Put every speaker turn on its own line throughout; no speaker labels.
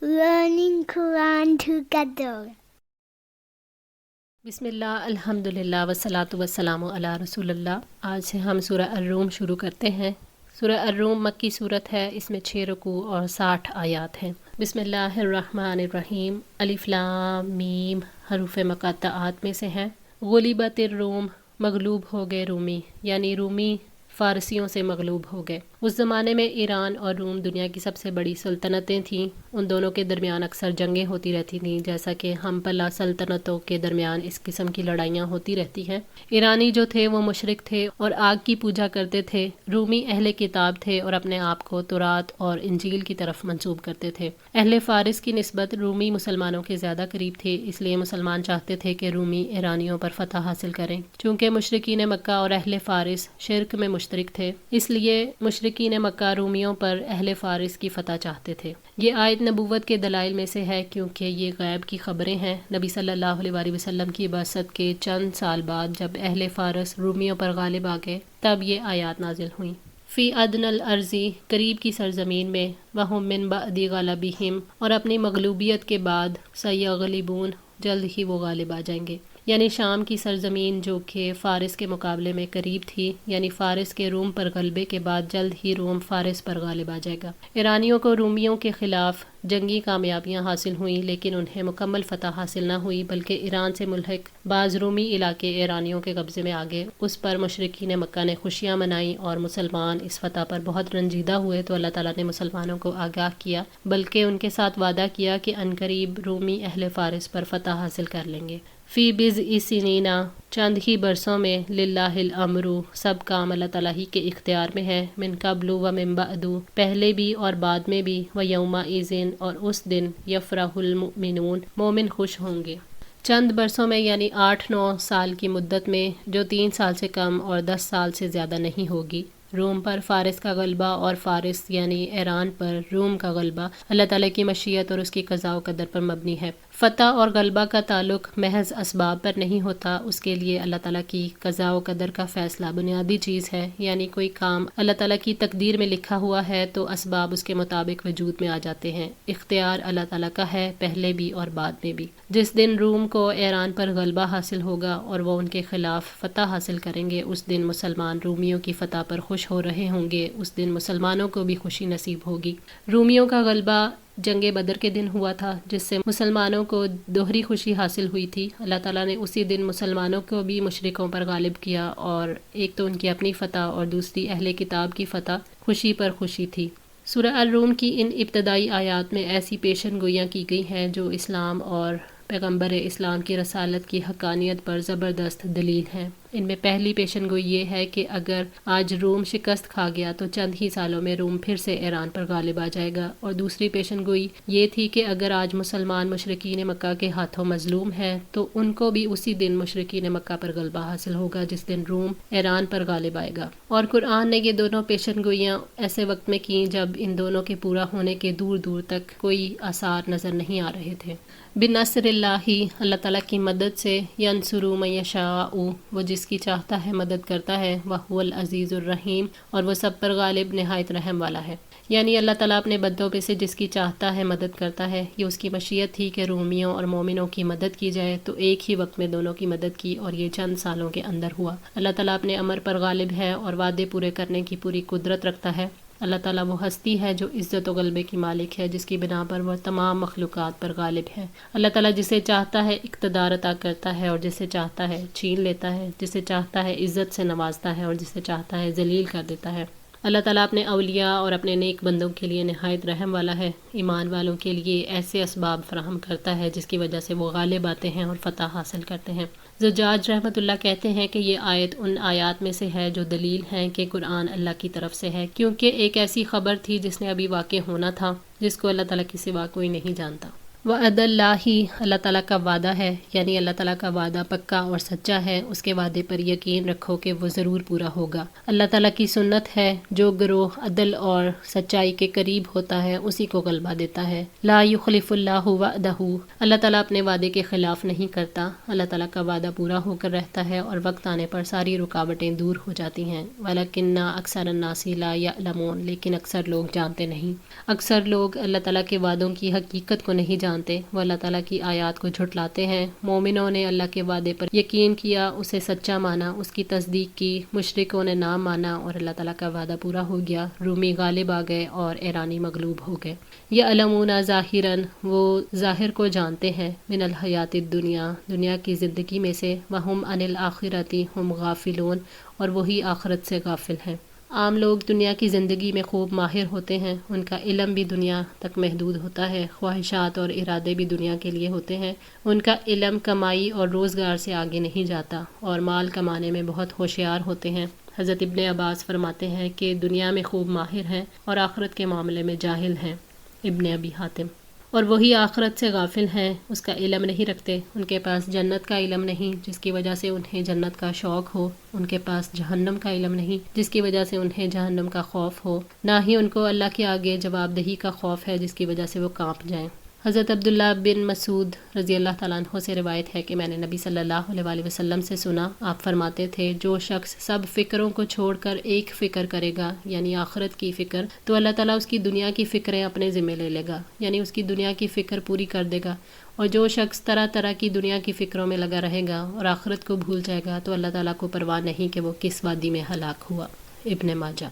learning Quran together.
بسم اللہ الحمدللہ والصلاۃ والسلام علی رسول اللہ۔ آج سے ہم سورہ الروم شروع کرتے ہیں۔ سورہ الروم مکی صورت ہے، اس میں 6 رکوع اور 60 آیات ہیں۔ بسم اللہ الرحمن الرحیم۔ الف لام میم حروف مقطعات میں سے ہیں۔ غلبت الروم، مغلوب ہو گئے رومی، یعنی رومی فارسیوں سے مغلوب ہو گئے۔ اس زمانے میں ایران اور روم دنیا کی سب سے بڑی سلطنتیں تھیں۔ ان دونوں کے درمیان اکثر جنگیں ہوتی رہتی تھیں، جیسا کہ ہم پلا سلطنتوں کے درمیان اس قسم کی لڑائیاں ہوتی رہتی ہیں۔ ایرانی جو تھے وہ مشرک تھے اور آگ کی پوجا کرتے تھے۔ رومی اہل کتاب تھے اور اپنے آپ کو تورات اور انجیل کی طرف منسوب کرتے تھے۔ اہل فارس کی نسبت رومی مسلمانوں کے زیادہ قریب تھے، اس لیے مسلمان چاہتے تھے کہ رومی ایرانیوں پر فتح حاصل کریں۔ چونکہ مشرکین مکہ اور اہل فارس شرک میں مشترک تھے، اس لیے مشرکین مکہ رومیوں پر اہل فارس کی فتح چاہتے تھے۔ یہ آیت نبوت کے دلائل میں سے ہے، کیونکہ یہ غیب کی خبریں ہیں۔ نبی صلی اللہ علیہ وآلہ وسلم کی بعثت کے چند سال بعد جب اہل فارس رومیوں پر غالب آ گئے، تب یہ آیات نازل ہوئیں۔ فی ادنی الارض، قریب کی سرزمین میں، وہم من بعد غلبہم، اور اپنی مغلوبیت کے بعد، سیغلبون، جلد ہی وہ غالب آ جائیں گے۔ یعنی شام کی سرزمین جو کہ فارس کے مقابلے میں قریب تھی، یعنی فارس کے روم پر غلبے کے بعد جلد ہی روم فارس پر غالب آ جائے گا۔ ایرانیوں کو رومیوں کے خلاف جنگی کامیابیاں حاصل ہوئیں، لیکن انہیں مکمل فتح حاصل نہ ہوئی، بلکہ ایران سے ملحق بعض رومی علاقے ایرانیوں کے قبضے میں آ گئے۔ اس پر مشرکین مکہ نے خوشیاں منائیں اور مسلمان اس فتح پر بہت رنجیدہ ہوئے، تو اللہ تعالیٰ نے مسلمانوں کو آگاہ کیا، بلکہ ان کے ساتھ وعدہ کیا کہ عنقریب رومی اہل فارس پر فتح حاصل کر لیں گے۔ فی بضع سنین، چند ہی برسوں میں، للہ الامر، سب کام اللہ تعالیٰ ہی کے اختیار میں ہے، من قبل و من بعد، پہلے بھی اور بعد میں بھی، و یومئذ، اور اس دن، یفرح المؤمنون، مومن خوش ہوں گے۔ چند برسوں میں یعنی 8-9 سال کی مدت میں، جو 3 سال سے کم اور 10 سال سے زیادہ نہیں ہوگی، روم پر فارس کا غلبہ اور فارس یعنی ایران پر روم کا غلبہ اللہ تعالیٰ کی مشیت اور اس کی قضاء و قدر پر مبنی ہے۔ فتح اور غلبہ کا تعلق محض اسباب پر نہیں ہوتا، اس کے لیے اللہ تعالیٰ کی قضاء و قدر کا فیصلہ بنیادی چیز ہے۔ یعنی کوئی کام اللہ تعالیٰ کی تقدیر میں لکھا ہوا ہے تو اسباب اس کے مطابق وجود میں آ جاتے ہیں۔ اختیار اللہ تعالیٰ کا ہے، پہلے بھی اور بعد میں بھی۔ جس دن روم کو ایران پر غلبہ حاصل ہوگا اور وہ ان کے خلاف فتح حاصل کریں گے، اس دن مسلمان رومیوں کی فتح پر خوش ہو رہے ہوں گے، اس دن مسلمانوں کو بھی خوشی نصیب ہوگی۔ رومیوں کا غلبہ جنگ بدر کے دن ہوا تھا، جس سے مسلمانوں کو دوہری خوشی حاصل ہوئی تھی۔ اللہ تعالیٰ نے اسی دن مسلمانوں کو بھی مشرکوں پر غالب کیا، اور ایک تو ان کی اپنی فتح اور دوسری اہل کتاب کی فتح، خوشی پر خوشی تھی۔ سورہ الروم کی ان ابتدائی آیات میں ایسی پیشن گوئیاں کی گئی ہیں جو اسلام اور پیغمبر اسلام کی رسالت کی حقانیت پر زبردست دلیل ہیں۔ ان میں پہلی پیشن گوئی یہ ہے کہ اگر آج روم شکست کھا گیا تو چند ہی سالوں میں روم پھر سے ایران پر غالب آ جائے گا، اور دوسری پیشن گوئی یہ تھی کہ اگر آج مسلمان مشرکین مکہ کے ہاتھوں مظلوم ہیں تو ان کو بھی اسی دن مشرکین مکہ پر غلبہ حاصل ہوگا جس دن روم ایران پر غالب آئے گا۔ اور قرآن نے یہ دونوں پیشن گوئیاں ایسے وقت میں کیں جب ان دونوں کے پورا ہونے کے دور دور تک کوئی آثار نظر نہیں آ رہے تھے۔ بنصر اللہ، اللہ تعالیٰ کی مدد سے، ینصر من یشاء، وہ جس کی چاہتا ہے مدد کرتا ہے، وہو العزیز الرحیم، اور وہ سب پر غالب نہایت رحم والا ہے۔ یعنی اللہ تعالیٰ اپنے بندوں میں سے جس کی چاہتا ہے مدد کرتا ہے۔ یہ اس کی مشیت تھی کہ رومیوں اور مومنوں کی مدد کی جائے، تو ایک ہی وقت میں دونوں کی مدد کی، اور یہ چند سالوں کے اندر ہوا۔ اللہ تعالیٰ اپنے امر پر غالب ہے اور وعدے پورے کرنے کی پوری قدرت رکھتا ہے۔ اللہ تعالیٰ وہ ہستی ہے جو عزت و غلبے کی مالک ہے، جس کی بنا پر وہ تمام مخلوقات پر غالب ہے۔ اللہ تعالیٰ جسے چاہتا ہے اقتدار عطا کرتا ہے اور جسے چاہتا ہے چھین لیتا ہے، جسے چاہتا ہے عزت سے نوازتا ہے اور جسے چاہتا ہے ذلیل کر دیتا ہے۔ اللہ تعالیٰ اپنے اولیاء اور اپنے نیک بندوں کے لیے نہایت رحم والا ہے۔ ایمان والوں کے لیے ایسے اسباب فراہم کرتا ہے جس کی وجہ سے وہ غالب آتے ہیں اور فتح حاصل کرتے ہیں۔ زجاج رحمۃ اللہ کہتے ہیں کہ یہ آیت ان آیات میں سے ہے جو دلیل ہیں کہ قرآن اللہ کی طرف سے ہے، کیونکہ ایک ایسی خبر تھی جس نے ابھی واقع ہونا تھا، جس کو اللہ تعالیٰ کے سوا کوئی نہیں جانتا۔ وعد اللہ ہی اللہ تعالیٰ کا وعدہ ہے، یعنی اللہ تعالیٰ کا وعدہ پکا اور سچا ہے، اس کے وعدے پر یقین رکھو کہ وہ ضرور پورا ہوگا۔ اللہ تعالیٰ کی سنت ہے، جو گروہ عدل اور سچائی کے قریب ہوتا ہے اسی کو غلبہ دیتا ہے۔ لا یخلف اللہ وعدہ، اللہ تعالیٰ اپنے وعدے کے خلاف نہیں کرتا، اللہ تعالیٰ کا وعدہ پورا ہو کر رہتا ہے اور وقت آنے پر ساری رکاوٹیں دور ہو جاتی ہیں۔ وَلَكِنَّ أَكْثَرَ النَّاسِ لَا يَعْلَمُونَ، لیکن اکثر لوگ جانتے نہیں۔ اکثر لوگ اللہ تعالیٰ کے وعدوں کی حقیقت کو نہیں جانتے، وہ اللہ تعالیٰ کی آیات کو جھٹلاتے ہیں۔ مومنوں نے اللہ کے وعدے پر یقین کیا، اسے سچا مانا، اس کی تصدیق کی، مشرکوں نے نہ مانا اور اللہ تعالیٰ کا وعدہ پورا ہو گیا۔ رومی غالب آ گئے اور ایرانی مغلوب ہو گئے۔ یعلمون ظاہراً، وہ ظاہر کو جانتے ہیں، من الحیات الدنیا، دنیا کی زندگی میں سے، وہم عن الآخرۃ ہم غافلون، اور وہی آخرت سے غافل ہیں۔ عام لوگ دنیا کی زندگی میں خوب ماہر ہوتے ہیں، ان کا علم بھی دنیا تک محدود ہوتا ہے، خواہشات اور ارادے بھی دنیا کے لیے ہوتے ہیں، ان کا علم کمائی اور روزگار سے آگے نہیں جاتا، اور مال کمانے میں بہت ہوشیار ہوتے ہیں۔ حضرت ابن عباس فرماتے ہیں کہ دنیا میں خوب ماہر ہیں اور آخرت کے معاملے میں جاہل ہیں۔ ابن ابی حاتم۔ اور وہی آخرت سے غافل ہیں، اس کا علم نہیں رکھتے، ان کے پاس جنت کا علم نہیں جس کی وجہ سے انہیں جنت کا شوق ہو، ان کے پاس جہنم کا علم نہیں جس کی وجہ سے انہیں جہنم کا خوف ہو، نہ ہی ان کو اللہ کے آگے جواب دہی کا خوف ہے جس کی وجہ سے وہ کانپ جائیں۔ حضرت عبداللہ بن مسعود رضی اللہ تعالیٰ عنہ سے روایت ہے کہ میں نے نبی صلی اللہ علیہ وآلہ وسلم سے سنا، آپ فرماتے تھے جو شخص سب فکروں کو چھوڑ کر ایک فکر کرے گا، یعنی آخرت کی فکر، تو اللہ تعالیٰ اس کی دنیا کی فکریں اپنے ذمہ لے لے گا، یعنی اس کی دنیا کی فکر پوری کر دے گا۔ اور جو شخص طرح طرح کی دنیا کی فکروں میں لگا رہے گا اور آخرت کو بھول جائے گا تو اللہ تعالیٰ کو پرواہ نہیں کہ وہ کس وادی میں ہلاک ہوا۔ ابن ماجہ۔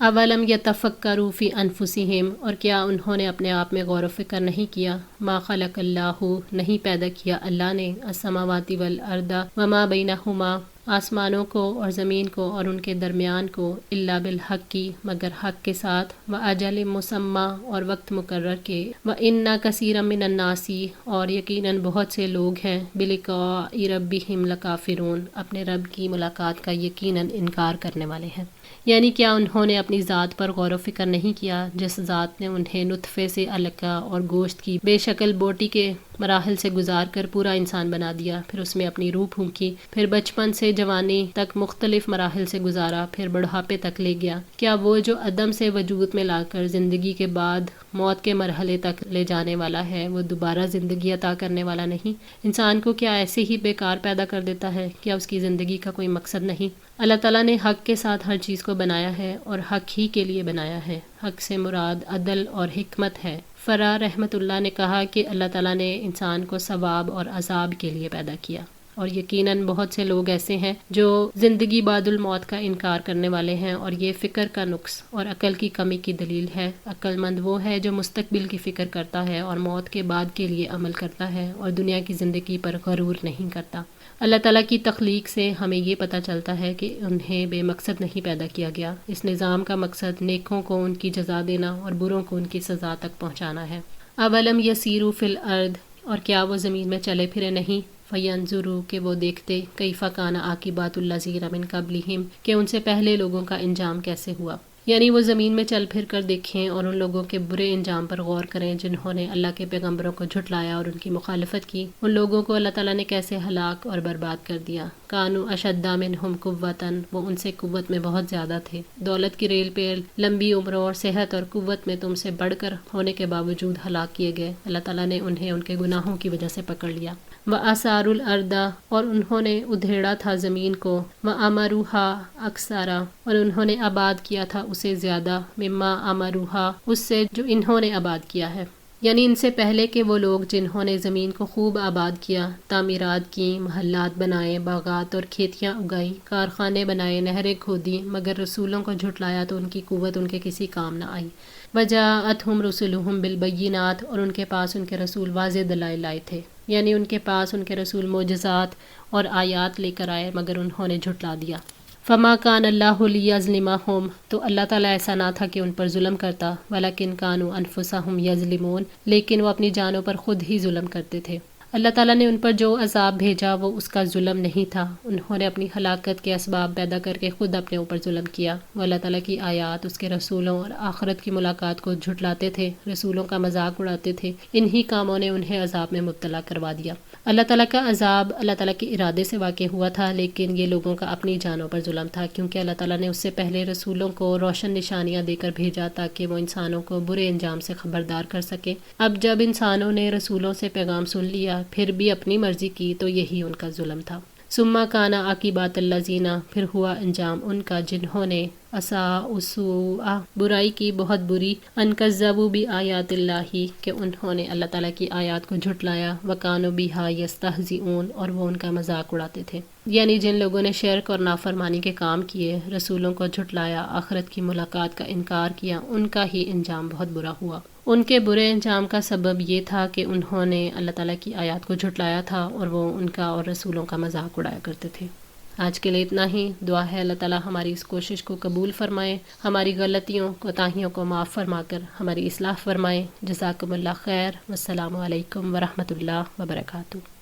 اولم یتفکروا فی انفسہم، اور کیا انہوں نے اپنے آپ میں غور و فکر نہیں کیا، ما خلق اللہ، نہیں پیدا کیا اللہ نے، السماوات والارض وما بینہما، آسمانوں کو اور زمین کو اور ان کے درمیان کو، الا بالحق، مگر حق کے ساتھ، واجل مسمی، اور وقت مقرر کے، وان کثیرا من الناس، اور یقیناً بہت سے لوگ ہیں، بلقاء ربہم لکافرون، اپنے رب کی ملاقات کا یقیناً انکار کرنے والے ہیں۔ یعنی کیا انہوں نے اپنی ذات پر غور و فکر نہیں کیا، جس ذات نے انہیں نطفے سے علقہ اور گوشت کی بے شکل بوٹی کے مراحل سے گزار کر پورا انسان بنا دیا، پھر اس میں اپنی روح پھونکی، پھر بچپن سے جوانی تک مختلف مراحل سے گزارا، پھر بڑھاپے تک لے گیا۔ کیا وہ جو عدم سے وجود میں لا کر زندگی کے بعد موت کے مرحلے تک لے جانے والا ہے، وہ دوبارہ زندگی عطا کرنے والا نہیں؟ انسان کو کیا ایسے ہی بیکار پیدا کر دیتا ہے؟ کیا اس کی زندگی کا کوئی مقصد نہیں؟ اللہ تعالیٰ نے حق کے ساتھ ہر چیز کو بنایا ہے اور حق ہی کے لیے بنایا ہے۔ حق سے مراد عدل اور حکمت ہے۔ فرا رحمۃ اللہ نے کہا کہ اللہ تعالیٰ نے انسان کو ثواب اور عذاب کے لیے پیدا کیا، اور یقیناً بہت سے لوگ ایسے ہیں جو زندگی بعد الموت کا انکار کرنے والے ہیں، اور یہ فکر کا نقص اور عقل کی کمی کی دلیل ہے۔ عقل مند وہ ہے جو مستقبل کی فکر کرتا ہے اور موت کے بعد کے لیے عمل کرتا ہے اور دنیا کی زندگی پر غرور نہیں کرتا۔ اللہ تعالیٰ کی تخلیق سے ہمیں یہ پتہ چلتا ہے کہ انہیں بے مقصد نہیں پیدا کیا گیا۔ اس نظام کا مقصد نیکوں کو ان کی جزا دینا اور بروں کو ان کی سزا تک پہنچانا ہے۔ اولم یسیروا فی الارض، اور کیا وہ زمین میں چلے پھرے نہیں، فینظروا، کہ وہ دیکھتے، کیف کان عاقبۃ الذین من قبلہم، کہ ان سے پہلے لوگوں کا انجام کیسے ہوا، یعنی وہ زمین میں چل پھر کر دیکھیں اور ان لوگوں کے برے انجام پر غور کریں جنہوں نے اللہ کے پیغمبروں کو جھٹلایا اور ان کی مخالفت کی۔ ان لوگوں کو اللہ تعالیٰ نے کیسے ہلاک اور برباد کر دیا۔ کانوا اشد منہم قوۃ، وہ ان سے قوت میں بہت زیادہ تھے۔ دولت کی ریل پہ لمبی عمروں اور صحت اور قوت میں تم سے بڑھ کر ہونے کے باوجود ہلاک کیے گئے۔ اللہ تعالیٰ نے انہیں ان کے گناہوں کی وجہ سے پکڑ لیا۔ وَأَثَارُوا الْأَرْضَ، اور انہوں نے ادھیڑا تھا زمین کو، وَأَمَرُوهَا أَكْثَرَ، اور انہوں نے آباد کیا تھا اسے زیادہ، مما أَمَرُوهَا، اس سے جو انہوں نے آباد کیا ہے، یعنی ان سے پہلے کے وہ لوگ جنہوں نے زمین کو خوب آباد کیا، تعمیرات کی، محلات بنائے، باغات اور کھیتیاں اگائیں، کارخانے بنائے، نہریں کھودی، مگر رسولوں کو جھٹلایا تو ان کی قوت ان کے کسی کام نہ آئی۔ وَجَاءَتْهُمْ رُسُلُهُمْ بِالْبَيِّنَاتِ، اور ان کے پاس ان کے رسول واضح دلائل لائے تھے، یعنی ان کے پاس ان کے رسول معجزات اور آیات لے کر آئے مگر انہوں نے جھٹلا دیا۔ فما کان اللہ لیظلمہم، تو اللہ تعالیٰ ایسا نہ تھا کہ ان پر ظلم کرتا، ولکن کانوا انفسہم یظلمون، لیکن وہ اپنی جانوں پر خود ہی ظلم کرتے تھے۔ اللہ تعالیٰ نے ان پر جو عذاب بھیجا وہ اس کا ظلم نہیں تھا، انہوں نے اپنی ہلاکت کے اسباب پیدا کر کے خود اپنے اوپر ظلم کیا۔ وہ اللہ تعالیٰ کی آیات، اس کے رسولوں اور آخرت کی ملاقات کو جھٹلاتے تھے، رسولوں کا مذاق اڑاتے تھے، انہی کاموں نے انہیں عذاب میں مبتلا کروا دیا۔ اللہ تعالیٰ کا عذاب اللہ تعالیٰ کے ارادے سے واقع ہوا تھا، لیکن یہ لوگوں کا اپنی جانوں پر ظلم تھا، کیونکہ اللہ تعالیٰ نے اس سے پہلے رسولوں کو روشن نشانیاں دے کر بھیجا تاکہ وہ انسانوں کو برے انجام سے خبردار کر سکے۔ اب جب انسانوں نے رسولوں سے پیغام سن لیا پھر بھی اپنی مرضی کی تو یہی ان کا ظلم تھا۔ ثم کان عاقبۃ الذین، پھر ہوا انجام ان کا جنہوں نے اساءوا السوء، برائی کی بہت بری، ان کذبوا بآیات اللہ، کہ انہوں نے اللہ تعالیٰ کی آیات کو جھٹلایا، وکانوا بہا یستہزئون، اور وہ ان کا مذاق اڑاتے تھے۔ یعنی جن لوگوں نے شرک اور نافرمانی کے کام کیے، رسولوں کو جھٹلایا، آخرت کی ملاقات کا انکار کیا، ان کا ہی انجام بہت برا ہوا۔ ان کے برے انجام کا سبب یہ تھا کہ انہوں نے اللہ تعالیٰ کی آیات کو جھٹلایا تھا اور وہ ان کا اور رسولوں کا مذاق اڑایا کرتے تھے۔ آج کے لیے اتنا ہی۔ دعا ہے اللہ تعالیٰ ہماری اس کوشش کو قبول فرمائے، ہماری غلطیوں کوتاہیوں کو معاف فرما کر ہماری اصلاح فرمائے۔ جزاکم اللہ خیر، والسلام علیکم ورحمۃ اللہ وبرکاتہ۔